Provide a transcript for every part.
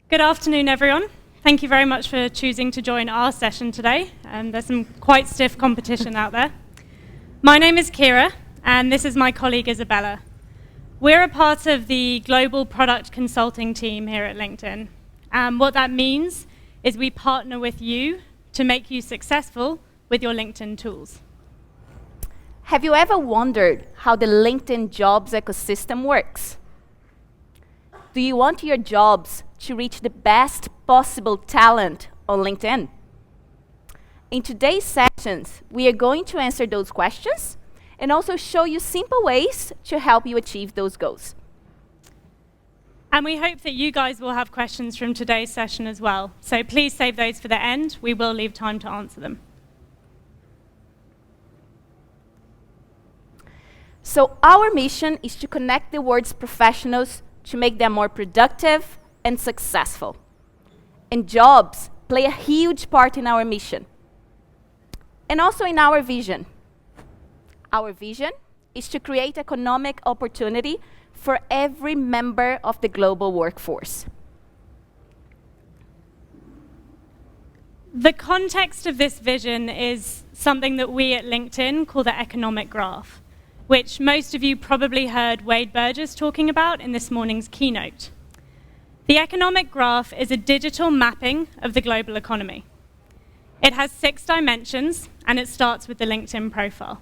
Good afternoon, everyone. Thank you very much for choosing to join our session today. There's some quite stiff competition out there. My name is Kira, and this is my colleague Isabella. We're a part of the global product consulting team here at LinkedIn. What that means is we partner with you to make you successful with your LinkedIn tools. Have you ever wondered how the LinkedIn jobs ecosystem works? Do you want your jobs to reach the best possible talent on LinkedIn? In today's sessions, we are going to answer those questions and also show you simple ways to help you achieve those goals. And we hope that you guys will have questions from today's session as well. So please save those for the end. We will leave time to answer them. So our mission is to connect the world's professionals to make them more productive and successful. And jobs play a huge part in our mission. And also in our vision. Our vision is to create economic opportunity for every member of the global workforce. The context of this vision is something that we at LinkedIn call the economic graph, which most of you probably heard Wade Burgess talking about in this morning's keynote. The economic graph is a digital mapping of the global economy. It has 6 dimensions, and it starts with the LinkedIn profile.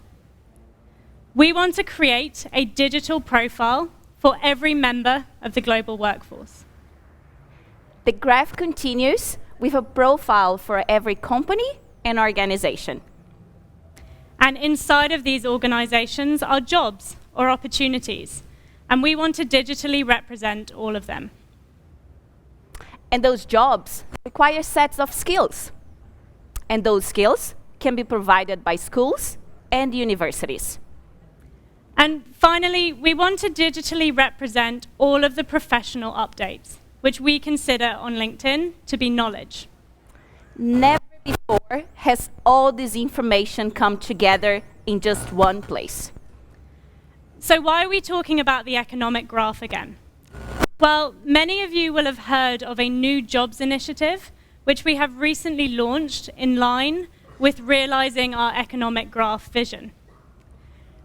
We want to create a digital profile for every member of the global workforce. The graph continues with a profile for every company and organization. And inside of these organizations are jobs or opportunities, and we want to digitally represent all of them. And those jobs require sets of skills. And those skills can be provided by schools and universities. And finally, we want to digitally represent all of the professional updates, which we consider on LinkedIn to be knowledge. Never before has all this information come together in just one place. So why are we talking about the economic graph again? Well, many of you will have heard of a new jobs initiative, which we have recently launched in line with realizing our economic graph vision.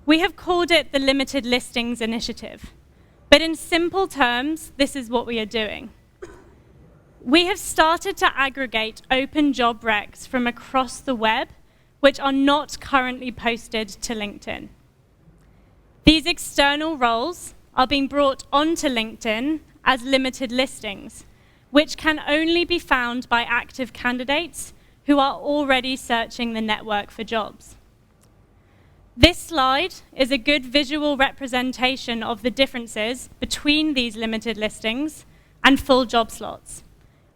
We have called it the Limited Listings Initiative. But in simple terms, this is what we are doing. We have started to aggregate open job recs from across the web, which are not currently posted to LinkedIn. These external roles are being brought onto LinkedIn as limited listings, which can only be found by active candidates who are already searching the network for jobs. This slide is a good visual representation of the differences between these limited listings and full job slots,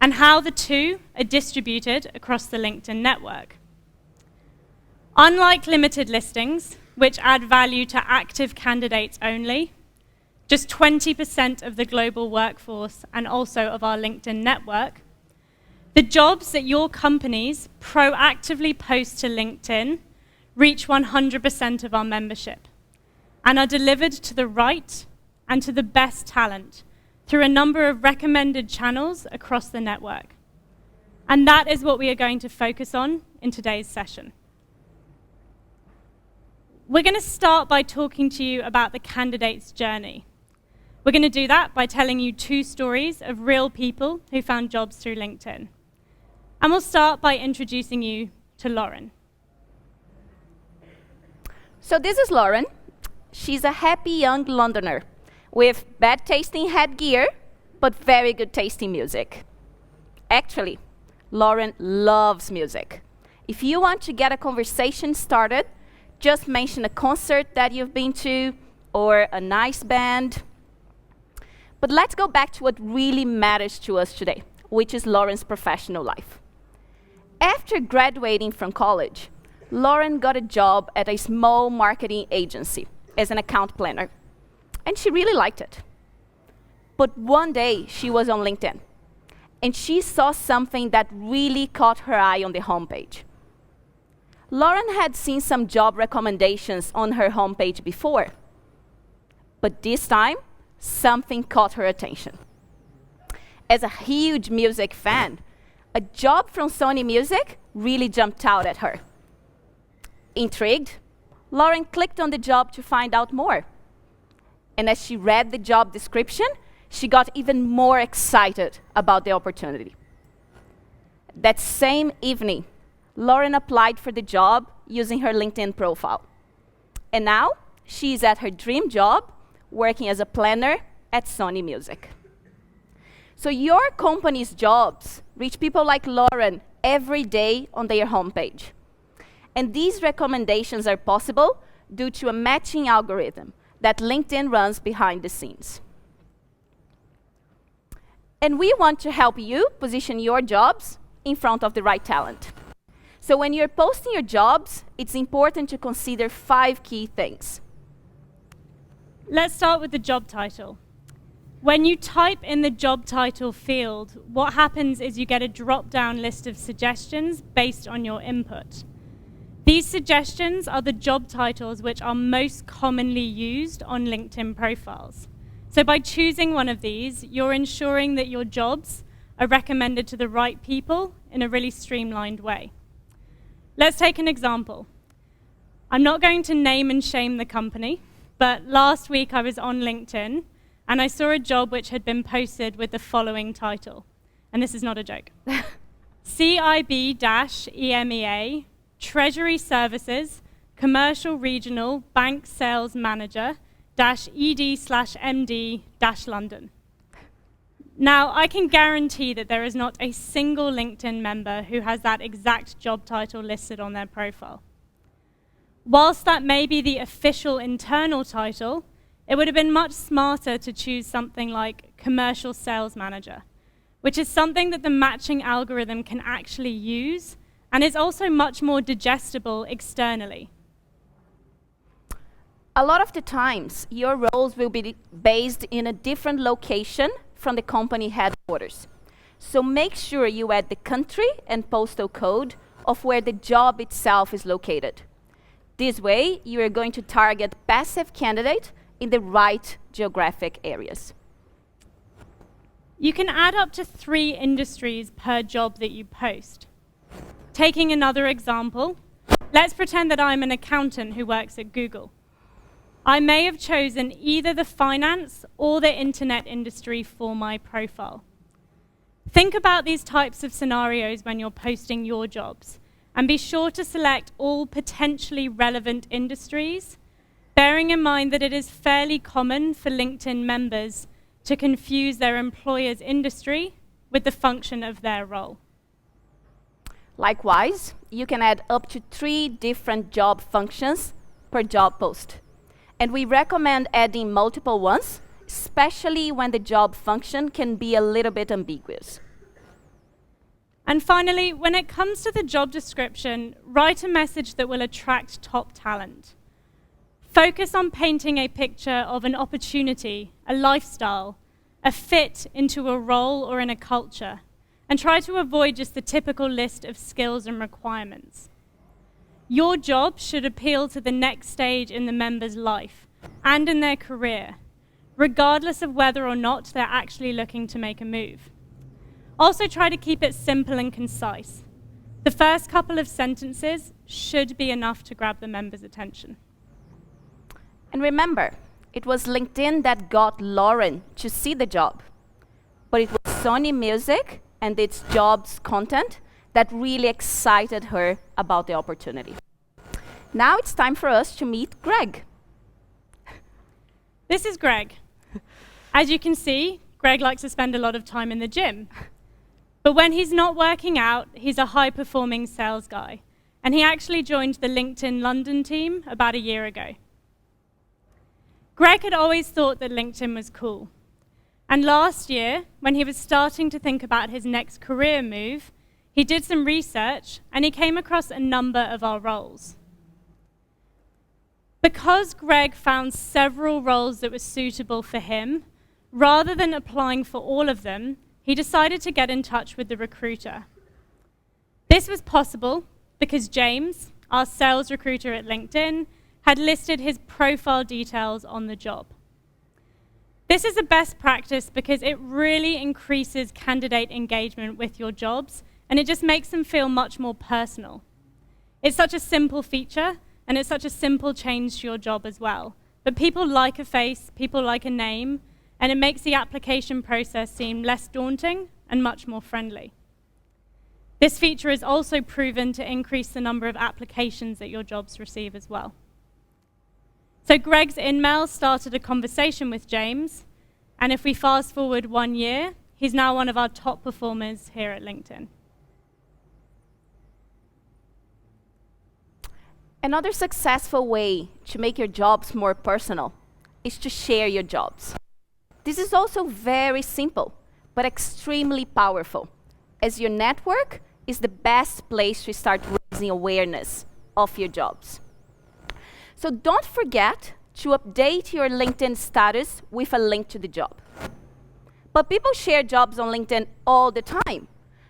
and how the two are distributed across the LinkedIn network. Unlike limited listings, which add value to active candidates only, just 20% of the global workforce and also of our LinkedIn network, the jobs that your companies proactively post to LinkedIn reach 100% of our membership and are delivered to the right and to the best talent through a number of recommended channels across the network. And that is what we are going to focus on in today's session. We're going to start by talking to you about the candidate's journey. We're going to do that by telling you 2 stories of real people who found jobs through LinkedIn. And we'll start by introducing you to Lauren. So this is Lauren. She's a happy young Londoner with bad tasting headgear, but very good tasting music. Actually, Lauren loves music. If you want to get a conversation started, just mention a concert that you've been to or a nice band. But let's go back to what really matters to us today, which is Lauren's professional life. After graduating from college, Lauren got a job at a small marketing agency as an account planner, and she really liked it. But one day, she was on LinkedIn, and she saw something that really caught her eye on the homepage. Lauren had seen some job recommendations on her homepage before, but this time, something caught her attention. As a huge music fan, a job from Sony Music really jumped out at her. Intrigued, Lauren clicked on the job to find out more. And as she read the job description, she got even more excited about the opportunity. That same evening, Lauren applied for the job using her LinkedIn profile. And now, she's at her dream job, working as a planner at Sony Music. So your company's jobs reach people like Lauren every day on their homepage. And these recommendations are possible due to a matching algorithm that LinkedIn runs behind the scenes. And we want to help you position your jobs in front of the right talent. So when you're posting your jobs, it's important to consider 5 key things. Let's start with the job title. When you type in the job title field, what happens is you get a drop-down list of suggestions based on your input. These suggestions are the job titles which are most commonly used on LinkedIn profiles. So by choosing one of these, you're ensuring that your jobs are recommended to the right people in a really streamlined way. Let's take an example. I'm not going to name and shame the company, but last week I was on LinkedIn and I saw a job which had been posted with the following title. And this is not a joke. CIB-EMEA, Treasury Services, Commercial Regional Bank Sales Manager, -ED/MD-London. Now, I can guarantee that there is not a single LinkedIn member who has that exact job title listed on their profile. Whilst that may be the official internal title, it would have been much smarter to choose something like Commercial Sales Manager, which is something that the matching algorithm can actually use and is also much more digestible externally. A lot of the times, your roles will be based in a different location from the company headquarters. So make sure you add the country and postal code of where the job itself is located. This way, you are going to target passive candidates in the right geographic areas. You can add up to 3 industries per job that you post. Taking another example, let's pretend that I'm an accountant who works at Google. I may have chosen either the finance or the internet industry for my profile. Think about these types of scenarios when you're posting your jobs, and be sure to select all potentially relevant industries, bearing in mind that it is fairly common for LinkedIn members to confuse their employer's industry with the function of their role. Likewise, you can add up to 3 different job functions per job post. And we recommend adding multiple ones, especially when the job function can be a little bit ambiguous. And finally, when it comes to the job description, write a message that will attract top talent. Focus on painting a picture of an opportunity, a lifestyle, a fit into a role or in a culture, and try to avoid just the typical list of skills and requirements. Your job should appeal to the next stage in the member's life and in their career, regardless of whether or not they're actually looking to make a move. Also, try to keep it simple and concise. The first couple of sentences should be enough to grab the member's attention. And remember, it was LinkedIn that got Lauren to see the job, but it was Sony Music and its jobs content that really excited her about the opportunity. Now it's time for us to meet Greg. This is Greg. As you can see, Greg likes to spend a lot of time in the gym. But when he's not working out, he's a high-performing sales guy. And he actually joined the LinkedIn London team about a year ago. Greg had always thought that LinkedIn was cool. And last year, when he was starting to think about his next career move, he did some research and he came across a number of our roles. Because Greg found several roles that were suitable for him, rather than applying for all of them, he decided to get in touch with the recruiter. This was possible because James, our sales recruiter at LinkedIn, had listed his profile details on the job. This is a best practice because it really increases candidate engagement with your jobs, and it just makes them feel much more personal. It's such a simple feature, and it's such a simple change to your job as well. But people like a face, people like a name, and it makes the application process seem less daunting and much more friendly. This feature is also proven to increase the number of applications that your jobs receive as well. So Greg's InMail started a conversation with James, and if we fast forward 1 year, he's now one of our top performers here at LinkedIn. Another successful way to make your jobs more personal is to share your jobs. This is also very simple, but extremely powerful, as your network is the best place to start raising awareness of your jobs. So don't forget to update your LinkedIn status with a link to the job. But people share jobs on LinkedIn all the time.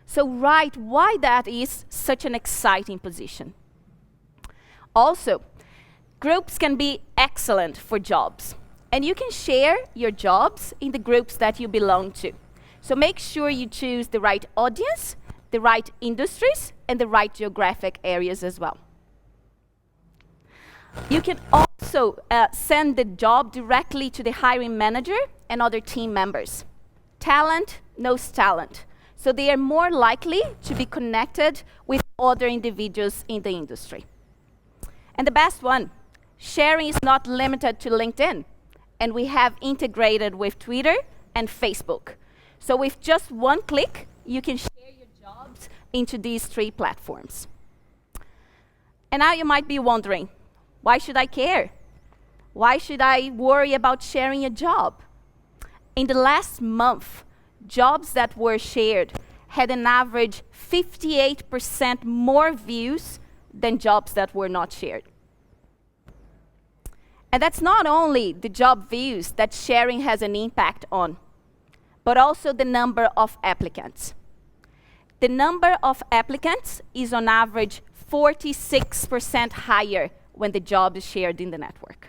So write why that is such an exciting position. Also, groups can be excellent for jobs. And you can share your jobs in the groups that you belong to. So make sure you choose the right audience, the right industries, and the right geographic areas as well. You can also send the job directly to the hiring manager and other team members. Talent knows talent, so they are more likely to be connected with other individuals in the industry. And the best one, sharing is not limited to LinkedIn, and we have integrated with Twitter and Facebook. So with just one click, you can share your jobs into these 3 platforms. And now you might be wondering, why should I care? Why should I worry about sharing a job? In the last month, jobs that were shared had an average 58% more views than jobs that were not shared. And that's not only the job views that sharing has an impact on, but also the number of applicants. The number of applicants is on average 46% higher when the job is shared in the network.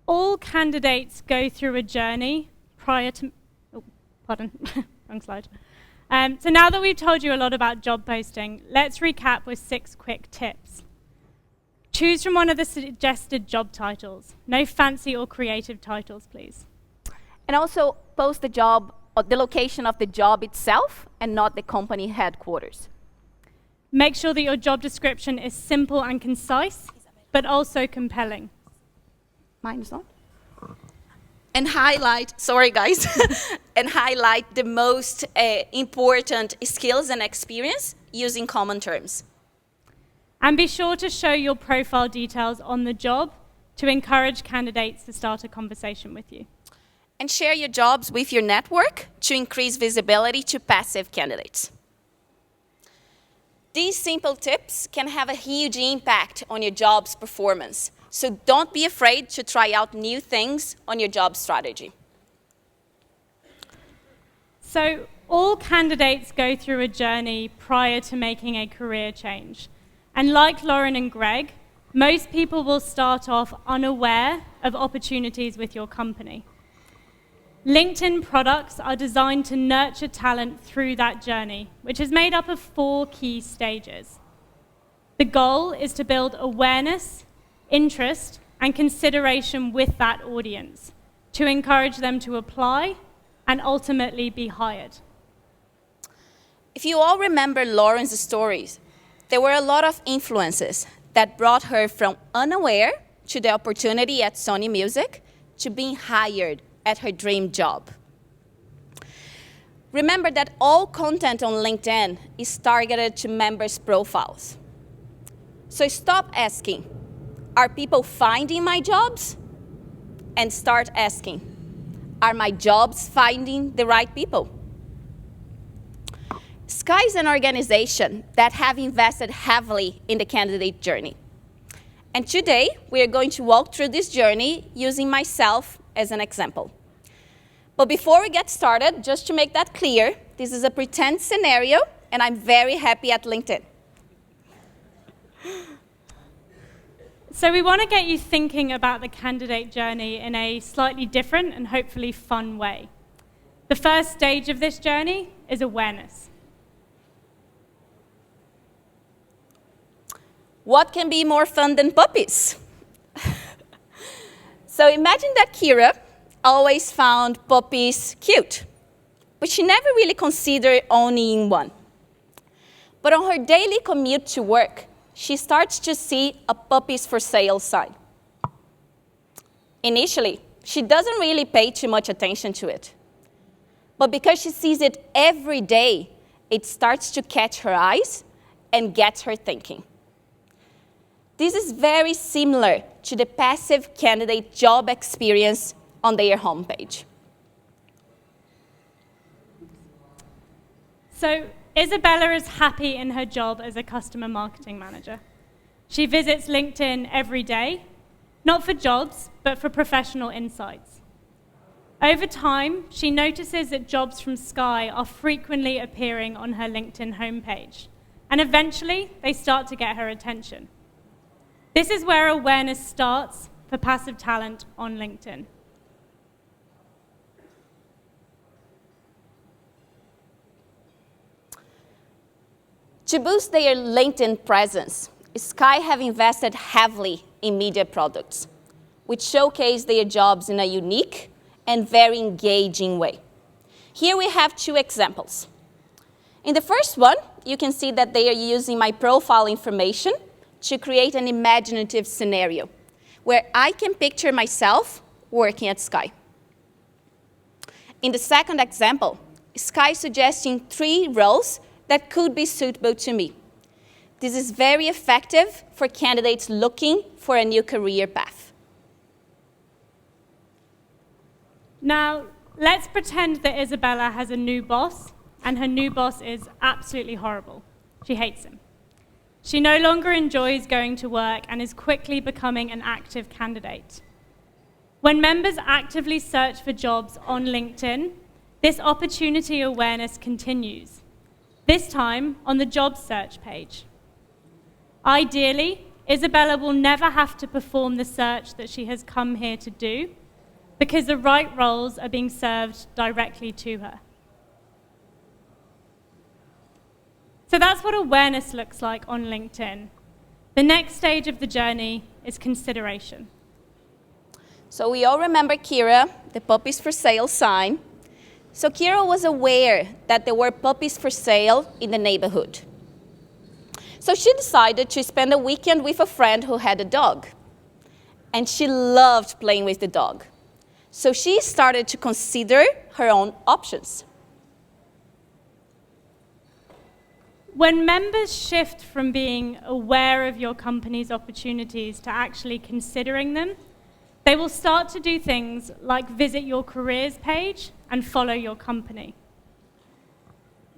All candidates go through a journey prior to... Oh, pardon, wrong slide. So now that we've told you a lot about job posting, let's recap with 6 quick tips. Choose from one of the suggested job titles. No fancy or creative titles, please. And also post the job, or the location of the job itself, and not the company headquarters. Make sure that your job description is simple and concise, but also compelling. Mine is not. And highlight, sorry guys, and highlight the most important skills and experience using common terms. And be sure to show your profile details on the job to encourage candidates to start a conversation with you. And share your jobs with your network to increase visibility to passive candidates. These simple tips can have a huge impact on your job's performance. So don't be afraid to try out new things on your job strategy. So all candidates go through a journey prior to making a career change. And like Lauren and Greg, most people will start off unaware of opportunities with your company. LinkedIn products are designed to nurture talent through that journey, which is made up of 4 key stages. The goal is to build awareness, interest, and consideration with that audience to encourage them to apply and ultimately be hired. If you all remember Lauren's stories, there were a lot of influences that brought her from unaware to the opportunity at Sony Music to being hired at her dream job. Remember that all content on LinkedIn is targeted to members' profiles. So stop asking, are people finding my jobs? And start asking, are my jobs finding the right people? Sky is an organization that have invested heavily in the candidate journey. And today, we are going to walk through this journey using myself as an example. But before we get started, just to make that clear, this is a pretend scenario, and I'm very happy at LinkedIn. So we want to get you thinking about the candidate journey in a slightly different and hopefully fun way. The first stage of this journey is awareness. What can be more fun than puppies? So imagine that Kira always found puppies cute, but she never really considered owning one. But on her daily commute to work, she starts to see a puppies for sale sign. Initially, she doesn't really pay too much attention to it. But because she sees it every day, it starts to catch her eyes and gets her thinking. This is very similar to the passive candidate job experience on their homepage. So Isabella is happy in her job as a customer marketing manager. She visits LinkedIn every day, not for jobs, but for professional insights. Over time, she notices that jobs from Sky are frequently appearing on her LinkedIn homepage, and eventually they start to get her attention. This is where awareness starts for passive talent on LinkedIn. To boost their LinkedIn presence, Sky have invested heavily in media products, which showcase their jobs in a unique and very engaging way. Here we have two examples. In the first one, you can see that they are using my profile information to create an imaginative scenario where I can picture myself working at Sky. In the second example, Sky is suggesting 3 roles that could be suitable to me. This is very effective for candidates looking for a new career path. Now, let's pretend that Isabella has a new boss, and her new boss is absolutely horrible. She hates him. She no longer enjoys going to work and is quickly becoming an active candidate. When members actively search for jobs on LinkedIn, this opportunity awareness continues, this time on the job search page. Ideally, Isabella will never have to perform the search that she has come here to do because the right roles are being served directly to her. So that's what awareness looks like on LinkedIn. The next stage of the journey is consideration. So we all remember Kira, the puppies for sale sign. So Kira was aware that there were puppies for sale in the neighborhood. So she decided to spend a weekend with a friend who had a dog. And she loved playing with the dog. So she started to consider her own options. When members shift from being aware of your company's opportunities to actually considering them, they will start to do things like visit your careers page and follow your company.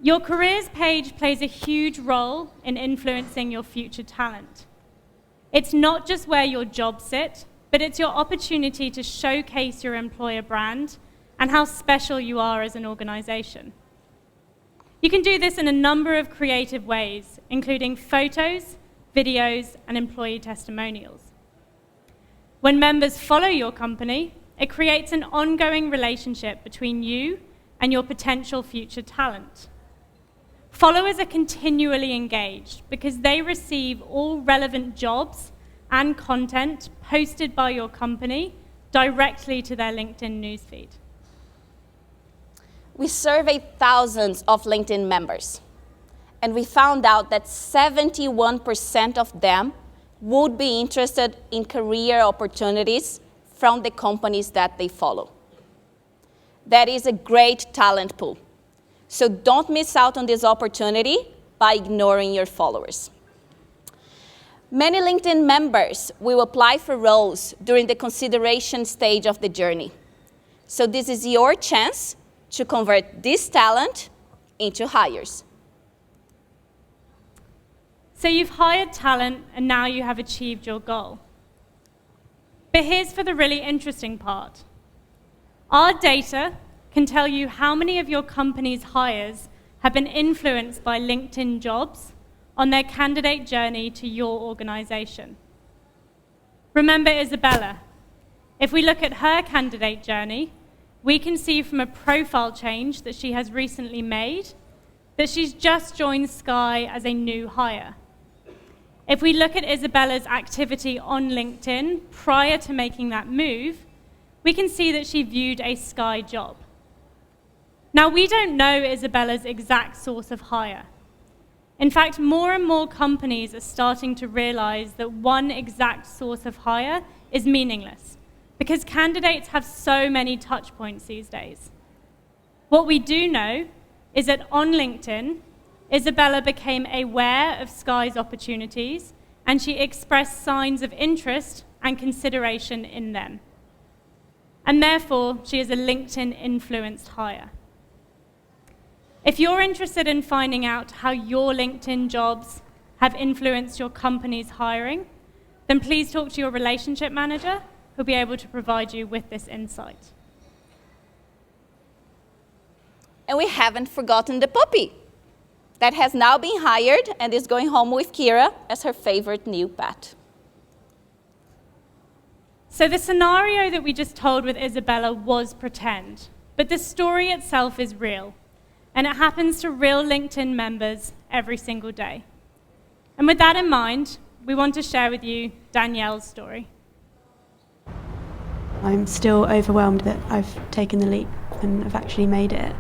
Your careers page plays a huge role in influencing your future talent. It's not just where your jobs sit, but it's your opportunity to showcase your employer brand and how special you are as an organization. You can do this in a number of creative ways, including photos, videos, and employee testimonials. When members follow your company, it creates an ongoing relationship between you and your potential future talent. Followers are continually engaged because they receive all relevant jobs and content posted by your company directly to their LinkedIn newsfeed. We surveyed thousands of LinkedIn members, and we found out that 71% of them would be interested in career opportunities from the companies that they follow. That is a great talent pool. So don't miss out on this opportunity by ignoring your followers. Many LinkedIn members will apply for roles during the consideration stage of the journey. So this is your chance to convert this talent into hires. So you've hired talent and now you have achieved your goal. But here's for the really interesting part. Our data can tell you how many of your company's hires have been influenced by LinkedIn jobs on their candidate journey to your organization. Remember Isabella. If we look at her candidate journey, we can see from a profile change that she has recently made that she's just joined Sky as a new hire. If we look at Isabella's activity on LinkedIn prior to making that move, we can see that she viewed a Sky job. Now, we don't know Isabella's exact source of hire. In fact, more and more companies are starting to realize that one exact source of hire is meaningless because candidates have so many touch points these days. What we do know is that on LinkedIn, Isabella became aware of Sky's opportunities and she expressed signs of interest and consideration in them. And therefore, she is a LinkedIn-influenced hire. If you're interested in finding out how your LinkedIn jobs have influenced your company's hiring, then please talk to your relationship manager who'll be able to provide you with this insight. And we haven't forgotten the puppy that has now been hired and is going home with Kira as her favorite new pet. So the scenario that we just told with Isabella was pretend, but the story itself is real. And it happens to real LinkedIn members every single day. And with that in mind, we want to share with you Danielle's story. I'm still overwhelmed that I've taken the leap and I've actually made it.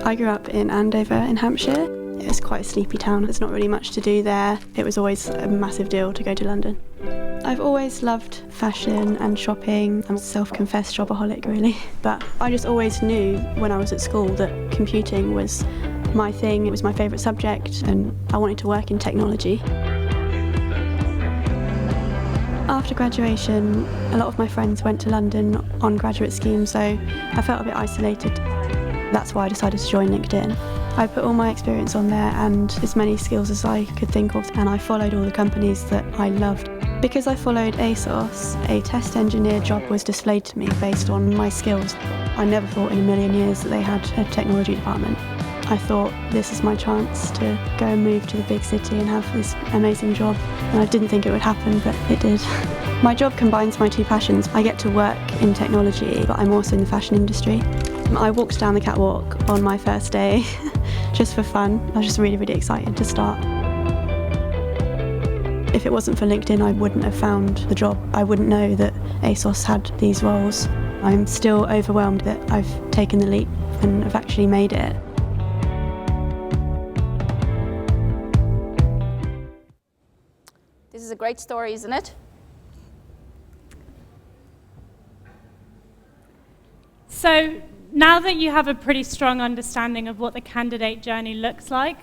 I grew up in Andover in Hampshire. It's quite a sleepy town. There's not really much to do there. It was always a massive deal to go to London. I've always loved fashion and shopping. I'm a self-confessed shopaholic, really. But I just always knew when I was at school that computing was my thing. It was my favourite subject and I wanted to work in technology. After graduation, a lot of my friends went to London on graduate schemes, so I felt a bit isolated. That's why I decided to join LinkedIn. I put all my experience on there and as many skills as I could think of, and I followed all the companies that I loved. Because I followed ASOS, a test engineer job was displayed to me based on my skills. I never thought in a million years that they had a technology department. I thought this is my chance to go and move to the big city and have this amazing job. And I didn't think it would happen, but it did. My job combines my two passions. I get to work in technology, but I'm also in the fashion industry. I walked down the catwalk on my first day, just for fun. I was just really, really excited to start. If it wasn't for LinkedIn, I wouldn't have found the job. I wouldn't know that ASOS had these roles. I'm still overwhelmed that I've taken the leap and have actually made it. This is a great story, isn't it? So now that you have a pretty strong understanding of what the candidate journey looks like,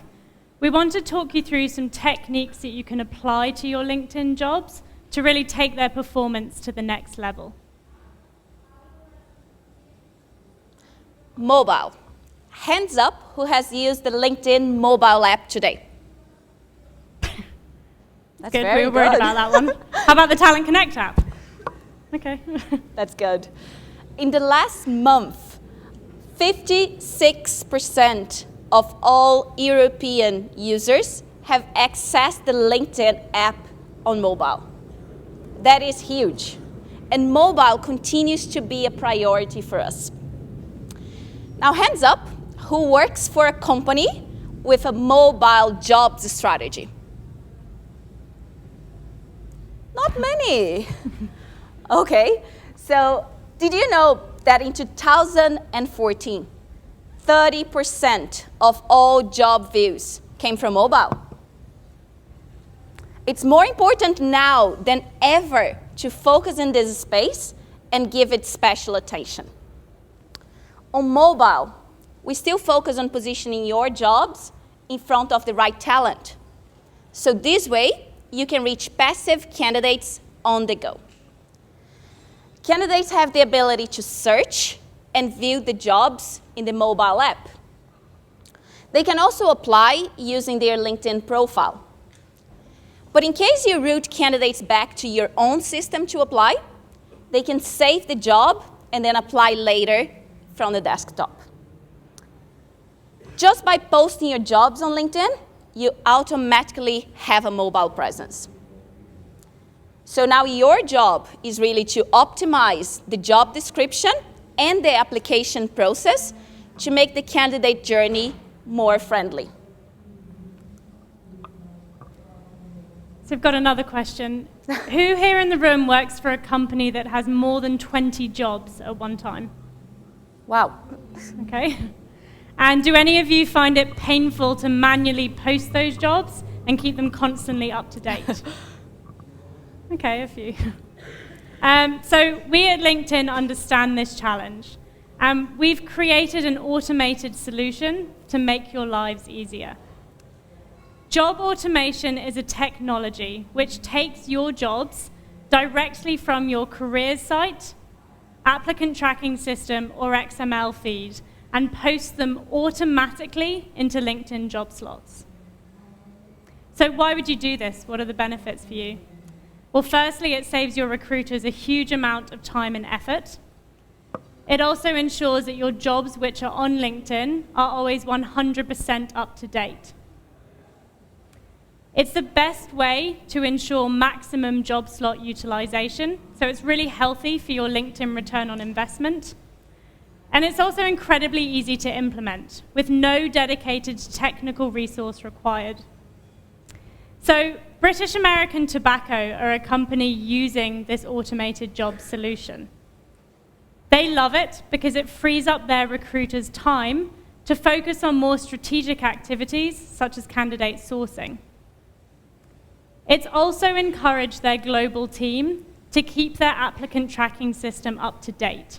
we want to talk you through some techniques that you can apply to your LinkedIn jobs to really take their performance to the next level. Mobile. Hands up who has used the LinkedIn mobile app today. That's Good, very we were worried good. about that one. How about the Talent Connect app? Okay. That's good. In the last month, 56% of all European users have accessed the LinkedIn app on mobile. That is huge. And mobile continues to be a priority for us. Now, hands up, who works for a company with a mobile jobs strategy? Not many. Okay, so did you know that in 2014, 30% of all job views came from mobile? It's more important now than ever to focus in this space and give it special attention. On mobile, we still focus on positioning your jobs in front of the right talent. So this way, you can reach passive candidates on the go. Candidates have the ability to search and view the jobs in the mobile app. They can also apply using their LinkedIn profile. But in case you route candidates back to your own system to apply, they can save the job and then apply later from the desktop. just by posting your jobs on LinkedIn, you automatically have a mobile presence. So now your job is really to optimize the job description and the application process to make the candidate journey more friendly. So I've got another question. Who here in the room works for a company that has more than 20 jobs at one time? Wow. Okay. And do any of you find it painful to manually post those jobs and keep them constantly up to date? Okay, a few. So we at LinkedIn understand this challenge. We've created an automated solution to make your lives easier. Job automation is a technology which takes your jobs directly from your careers site, applicant tracking system, or XML feed, and posts them automatically into LinkedIn job slots. So why would you do this? What are the benefits for you? Well, firstly, it saves your recruiters a huge amount of time and effort. It also ensures that your jobs which are on LinkedIn are always 100% up to date. It's the best way to ensure maximum job slot utilization, so it's really healthy for your LinkedIn return on investment. And it's also incredibly easy to implement, with no dedicated technical resource required. So British American Tobacco are a company using this automated job solution. They love it because it frees up their recruiters' time to focus on more strategic activities, such as candidate sourcing. It's also encouraged their global team to keep their applicant tracking system up to date,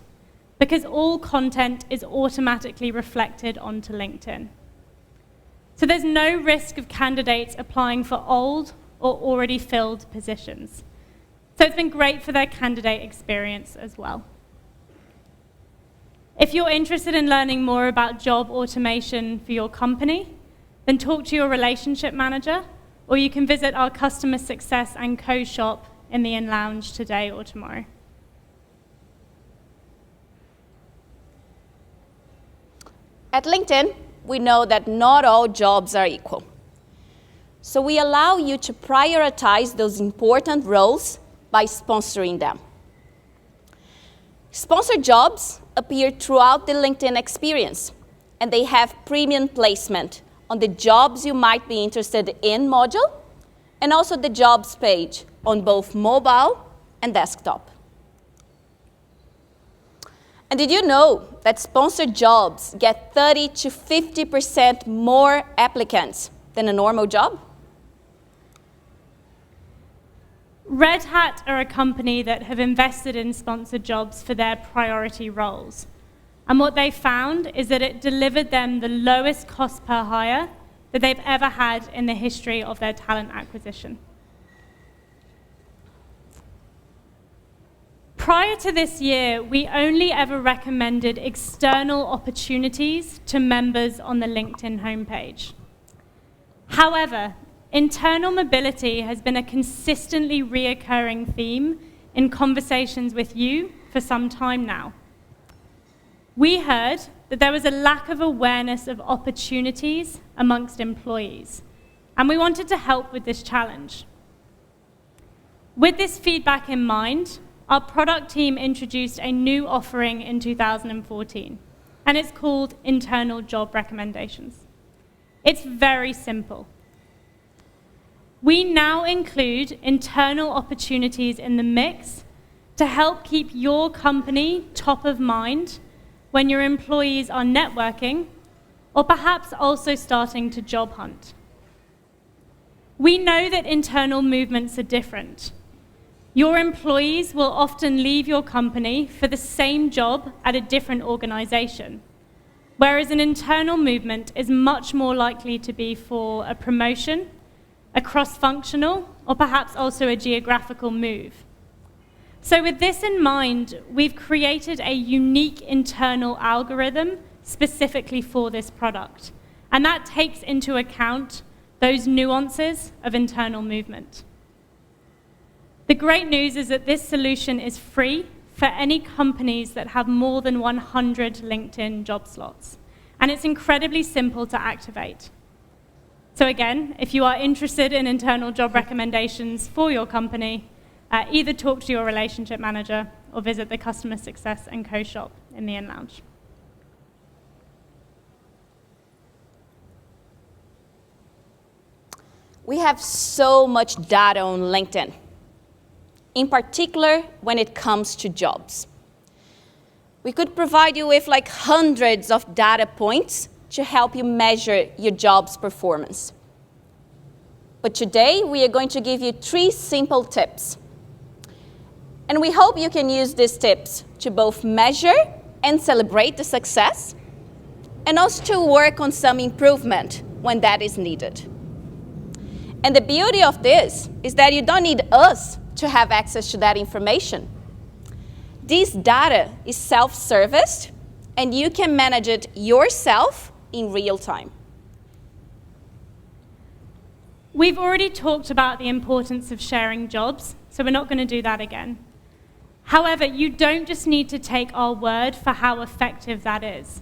because all content is automatically reflected onto LinkedIn. So there's no risk of candidates applying for old or already filled positions. So it's been great for their candidate experience as well. If you're interested in learning more about job automation for your company, then talk to your relationship manager, or you can visit our customer success and co-shop in the in-lounge today or tomorrow. At LinkedIn, we know that not all jobs are equal. So we allow you to prioritize those important roles by sponsoring them. Sponsored jobs appear throughout the LinkedIn experience, and they have premium placement on the jobs you might be interested in module, and also the jobs page on both mobile and desktop. And did you know that sponsored jobs get 30 to 50% more applicants than a normal job? Red Hat are a company that have invested in sponsored jobs for their priority roles. And what they found is that it delivered them the lowest cost per hire that they've ever had in the history of their talent acquisition. Prior to this year, we only ever recommended external opportunities to members on the LinkedIn homepage. However, internal mobility has been a consistently reoccurring theme in conversations with you for some time now. We heard that there was a lack of awareness of opportunities amongst employees, and we wanted to help with this challenge. With this feedback in mind, our product team introduced a new offering in 2014, and it's called Internal Job Recommendations. It's very simple. We now include internal opportunities in the mix to help keep your company top of mind when your employees are networking or perhaps also starting to job hunt. We know that internal movements are different. Your employees will often leave your company for the same job at a different organization, whereas an internal movement is much more likely to be for a promotion, a cross-functional, or perhaps also a geographical move. So with this in mind, we've created a unique internal algorithm specifically for this product, and that takes into account those nuances of internal movement. The great news is that this solution is free for any companies that have more than 100 LinkedIn job slots, and it's incredibly simple to activate. So again, if you are interested in internal job recommendations for your company, either talk to your relationship manager or visit the Customer Success & Co shop in the in-lounge. We have so much data on LinkedIn, in particular when it comes to jobs. We could provide you with like hundreds of data points to help you measure your job's performance. But today, we are going to give you 3 simple tips. And we hope you can use these tips to both measure and celebrate the success, and also to work on some improvement when that is needed. And the beauty of this is that you don't need us to have access to that information. This data is self-serviced, and you can manage it yourself in real time. We've already talked about the importance of sharing jobs, so we're not going to do that again. However, you don't just need to take our word for how effective that is.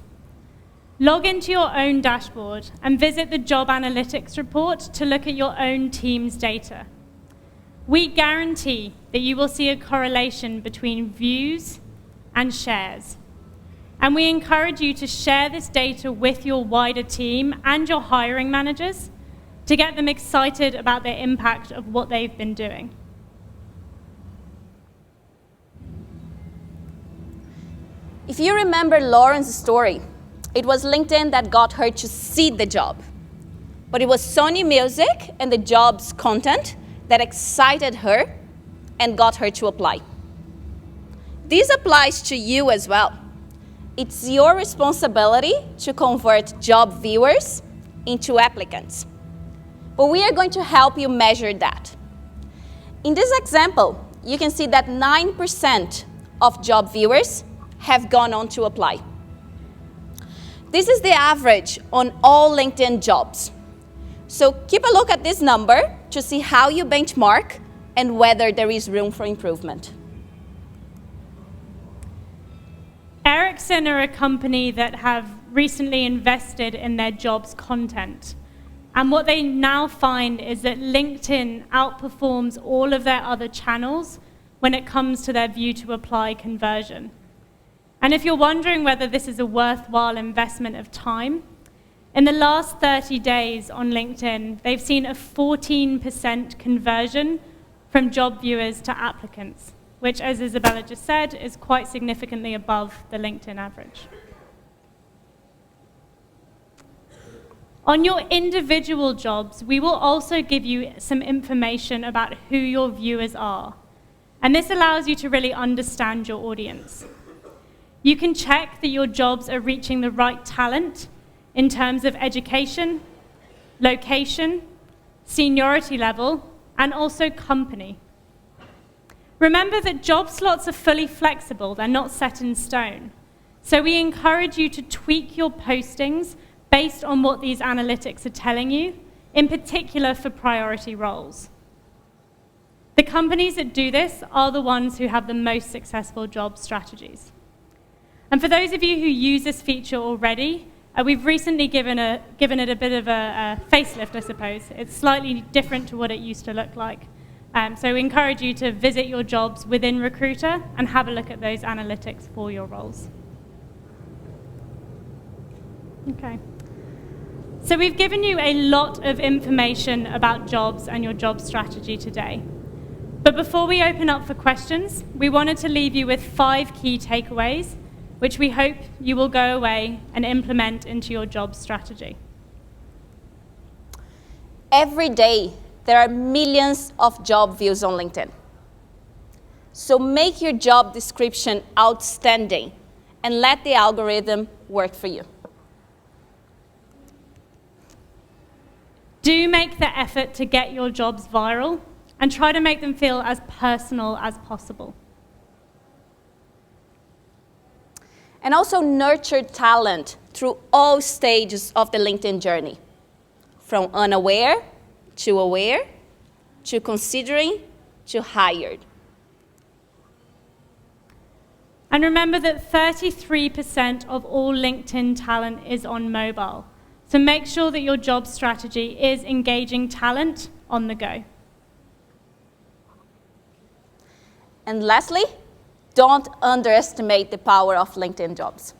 Log into your own dashboard and visit the Job Analytics report to look at your own team's data. We guarantee that you will see a correlation between views and shares. And we encourage you to share this data with your wider team and your hiring managers to get them excited about the impact of what they've been doing. If you remember Lauren's story, it was LinkedIn that got her to seed the job. But it was Sony Music and the job's content that excited her and got her to apply. This applies to you as well. It's your responsibility to convert job viewers into applicants. But we are going to help you measure that. In this example, you can see that 9% of job viewers have gone on to apply. This is the average on all LinkedIn jobs. So keep a look at this number to see how you benchmark and whether there is room for improvement. Ericsson are a company that have recently invested in their jobs content. And what they now find is that LinkedIn outperforms all of their other channels when it comes to their view to apply conversion. And if you're wondering whether this is a worthwhile investment of time, in the last 30 days on LinkedIn, they've seen a 14% conversion from job viewers to applicants, which, as Isabella just said, is quite significantly above the LinkedIn average. On your individual jobs, we will also give you some information about who your viewers are. And this allows you to really understand your audience. You can check that your jobs are reaching the right talent in terms of education, location, seniority level, and also company. Remember that job slots are fully flexible, they're not set in stone. So we encourage you to tweak your postings based on what these analytics are telling you, in particular for priority roles. The companies that do this are the ones who have the most successful job strategies. And for those of you who use this feature already, we've recently given it a bit of a facelift, I suppose. It's slightly different to what it used to look like. So we encourage you to visit your jobs within Recruiter and have a look at those analytics for your roles. Okay. So we've given you a lot of information about jobs and your job strategy today. But before we open up for questions, we wanted to leave you with 5 key takeaways, which we hope you will go away and implement into your job strategy. Every day, there are millions of job views on LinkedIn. So make your job description outstanding and let the algorithm work for you. Do make the effort to get your jobs viral and try to make them feel as personal as possible. And also nurture talent through all stages of the LinkedIn journey, from unaware to aware, to considering, to hired. And remember that 33% of all LinkedIn talent is on mobile. So make sure that your job strategy is engaging talent on the go. And lastly, don't underestimate the power of LinkedIn jobs.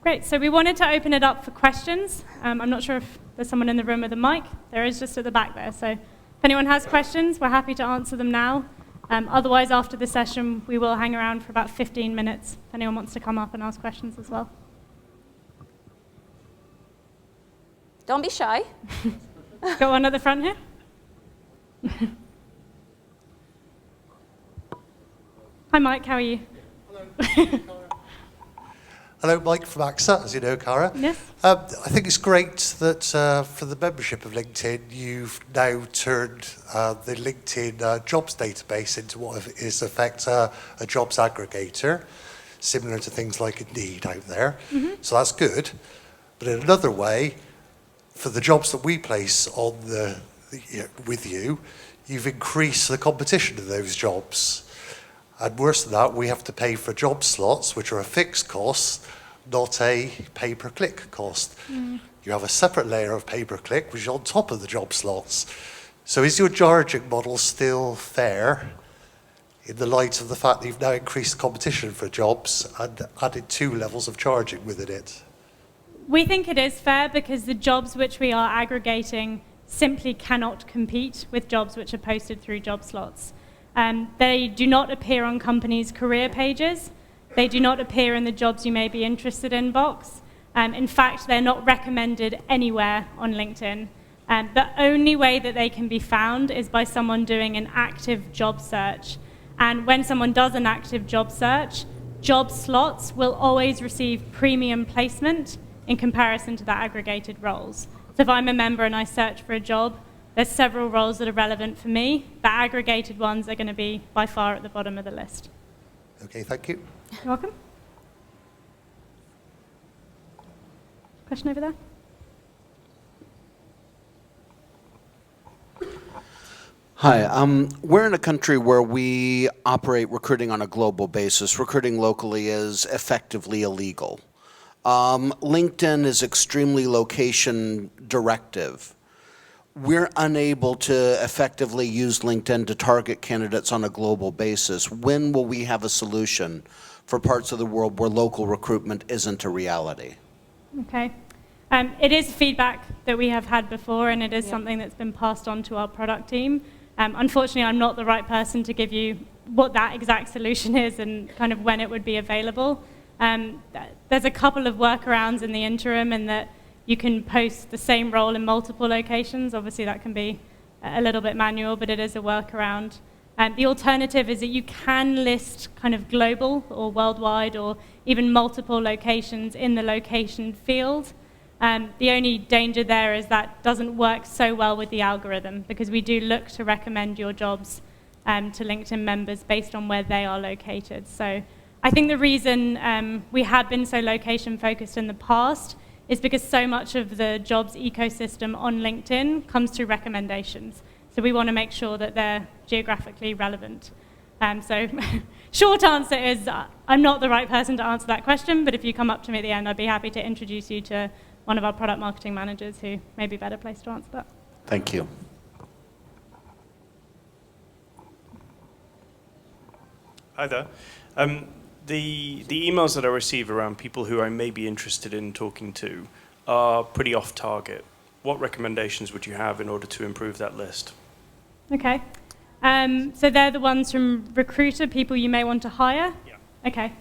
Great, so we wanted to open it up for questions. I'm not sure if there's someone in the room with a mic. There is, just at the back there. So if anyone has questions, we're happy to answer them now. Otherwise, after the session, we will hang around for about 15 minutes if anyone wants to come up and ask questions as well. Don't be shy. Got one at the front here. Hi, Mike, how are you? Hello. Hello, Mike from AXA, as you know, Cara. Yes. I think it's great that for the membership of LinkedIn, you've now turned the LinkedIn jobs database into what is, in effect, a jobs aggregator, similar to things like Indeed out there. Mm-hmm. So that's good. But in another way, for the jobs that we place on with you, you've increased the competition of those jobs. And worse than that, we have to pay for job slots, which are a fixed cost, not a pay-per-click cost. Mm. You have a separate layer of pay-per-click, which is on top of the job slots. So is your charging model still fair in the light of the fact that you've now increased the competition for jobs and added 2 levels of charging within it? We think it is fair because the jobs which we are aggregating simply cannot compete with jobs which are posted through job slots. They do not appear on companies' career pages. They do not appear in the jobs you may be interested in box. In fact, they're not recommended anywhere on LinkedIn. The only way that they can be found is by someone doing an active job search. And when someone does an active job search, job slots will always receive premium placement in comparison to the aggregated roles. So if I'm a member and I search for a job, there's several roles that are relevant for me. The aggregated ones are going to be by far at the bottom of the list. Okay, thank you. You're welcome. Question over there? Hi, we're in a country where we operate recruiting on a global basis. Recruiting locally is effectively illegal. LinkedIn is extremely location directive. We're unable to effectively use LinkedIn to target candidates on a global basis. When will we have a solution for parts of the world where local recruitment isn't a reality? Okay. It is feedback that we have had before, and it is something that's been passed on to our product team. Unfortunately, I'm not the right person to give you what that exact solution is and kind of when it would be available. There's a couple of workarounds in the interim in that you can post the same role in multiple locations. Obviously, that can be a little bit manual, but it is a workaround. The alternative is that you can list kind of global or worldwide or even multiple locations in the location field. The only danger there is that doesn't work so well with the algorithm because we do look to recommend your jobs to LinkedIn members based on where they are located. So I think the reason we have been so location focused in the past is because so much of the jobs ecosystem on LinkedIn comes through recommendations. So we want to make sure that they're geographically relevant. So short answer is I'm not the right person to answer that question, but if you come up to me at the end, I'd be happy to introduce you to one of our product marketing managers who may be better placed to answer that. Thank you. Hi there. The emails that I receive around people who I may be interested in talking to are pretty off target. What recommendations would you have in order to improve that list? Okay. So they're the ones from Recruiter, people you may want to hire? Yeah. Okay.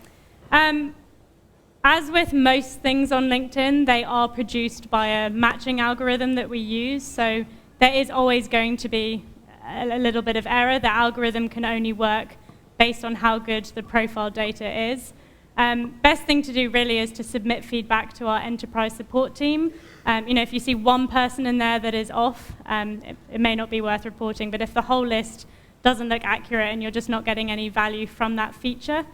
As with most things on LinkedIn, they are produced by a matching algorithm that we use. So there is always going to be a little bit of error. The algorithm can only work based on how good the profile data is. Best thing to do really is to submit feedback to our enterprise support team. If you see one person in there that is off, it may not be worth reporting, but if the whole list doesn't look accurate and you're just not getting any value from that feature,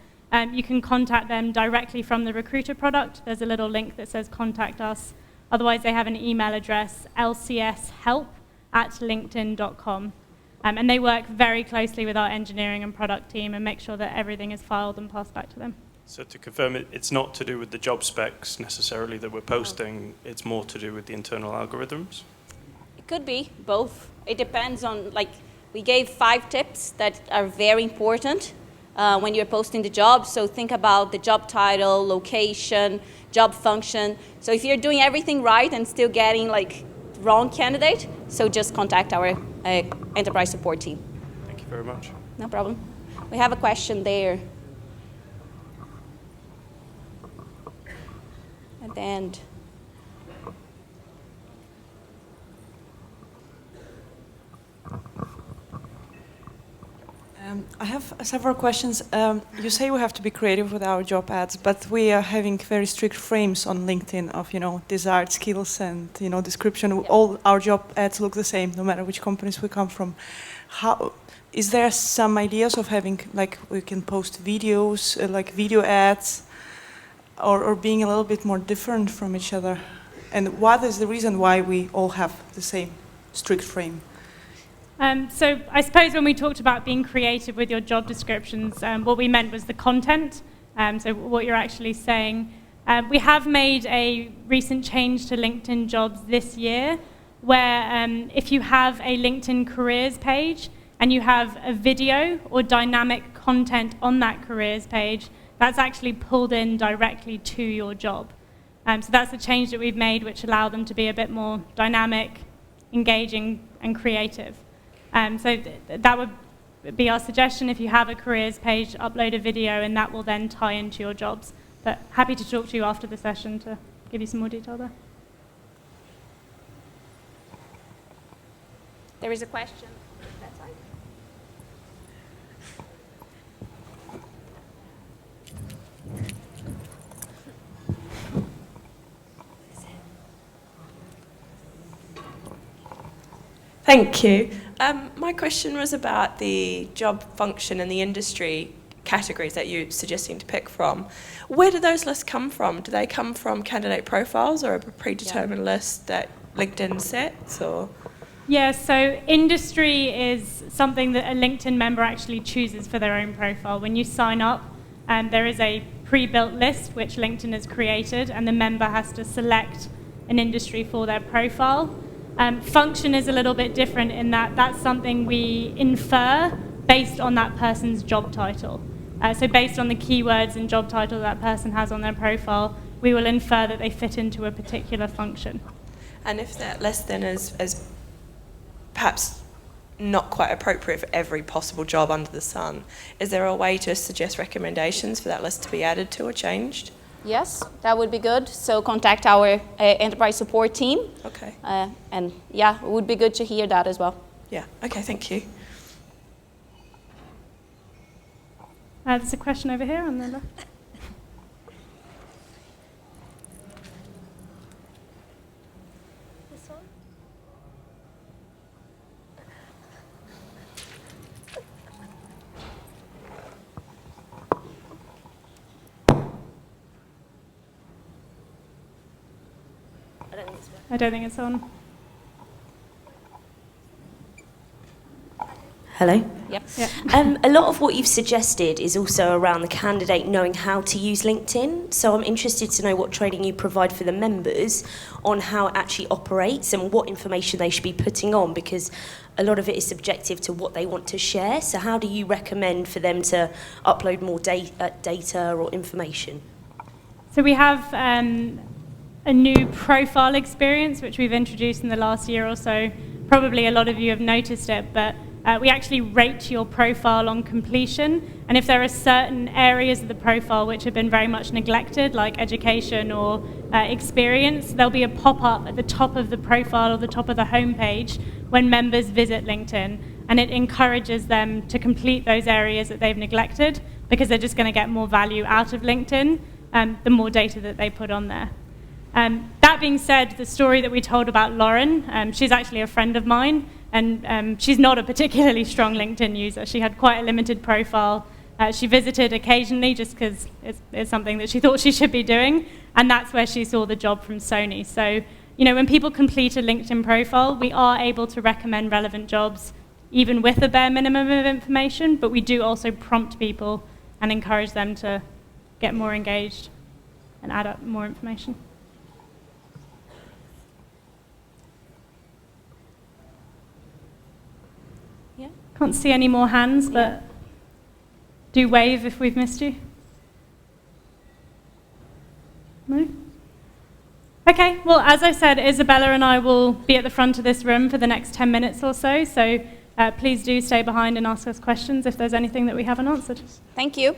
you can contact them directly from the Recruiter product. There's a little link that says contact us. Otherwise, they have an email address, lcshelp@linkedin.com. And they work very closely with our engineering and product team and make sure that everything is filed and passed back to them. So to confirm, it's not to do with the job specs necessarily that we're posting, it's more to do with the internal algorithms? It could be both. It depends on, like, we gave 5 tips that are very important when you're posting the job. So think about the job title, location, job function. So if you're doing everything right and still getting like wrong candidate, so just contact our enterprise support team. Thank you very much. No problem. We have a question there. At the end. I have several questions. You say we have to be creative with our job ads, but we are having very strict frames on LinkedIn of, desired skills and, description. Yeah. All our job ads look the same, no matter which companies we come from. How is there some ideas of having, like, we can post videos, like video ads, or being a little bit more different from each other? And what is the reason why we all have the same strict frame? So I suppose when we talked about being creative with your job descriptions, what we meant was the content, so what you're actually saying. We have made a recent change to LinkedIn jobs this year, where if you have a LinkedIn careers page and you have a video or dynamic content on that careers page, that's actually pulled in directly to your job. So that's a change that we've made, which allow them to be a bit more dynamic, engaging, and creative. So that would be our suggestion. If you have a careers page, upload a video, and that will then tie into your jobs. But happy to talk to you after the session to give you some more detail there. There is a question. That's fine. Thank you. My question was about the job function and the industry categories that you're suggesting to pick from. Where do those lists come from? Do they come from candidate profiles or a predetermined list that LinkedIn sets? Or? Yeah, so industry is something that a LinkedIn member actually chooses for their own profile. When you sign up, there is a pre-built list which LinkedIn has created, and the member has to select an industry for their profile. Function is a little bit different in that that's something we infer based on that person's job title. So based on the keywords and job title that person has on their profile, we will infer that they fit into a particular function. And if that list then is perhaps not quite appropriate for every possible job under the sun, is there a way to suggest recommendations for that list to be added to or changed? Yes, that would be good. So contact our enterprise support team. Okay. And yeah, it would be good to hear that as well. Yeah, okay, thank you. There's a question over here on the left. This one? I don't think it's on. Hello? Yep. Yeah. A lot of what you've suggested is also around the candidate knowing how to use LinkedIn. So I'm interested to know what training you provide for the members on how it actually operates and what information they should be putting on, because a lot of it is subjective to what they want to share. So how do you recommend for them to upload more data or information? So we have a new profile experience, which we've introduced in the last year or so. Probably a lot of you have noticed it, but we actually rate your profile on completion. And if there are certain areas of the profile which have been very much neglected, like education or experience, there'll be a pop-up at the top of the profile or the top of the homepage when members visit LinkedIn. And it encourages them to complete those areas that they've neglected, because they're just going to get more value out of LinkedIn the more data that they put on there. That being said, the story that we told about Lauren, she's actually a friend of mine, and she's not a particularly strong LinkedIn user. She had quite a limited profile. She visited occasionally just because it's something that she thought she should be doing, and that's where she saw the job from Sony. So, when people complete a LinkedIn profile, we are able to recommend relevant jobs even with a bare minimum of information, but we do also prompt people and encourage them to get more engaged and add up more information. Yeah. Can't see any more hands, but do wave if we've missed you. No? Okay, well, as I said, Isabella and I will be at the front of this room for the next 10 minutes or so, so please do stay behind and ask us questions if there's anything that we haven't answered. Thank you.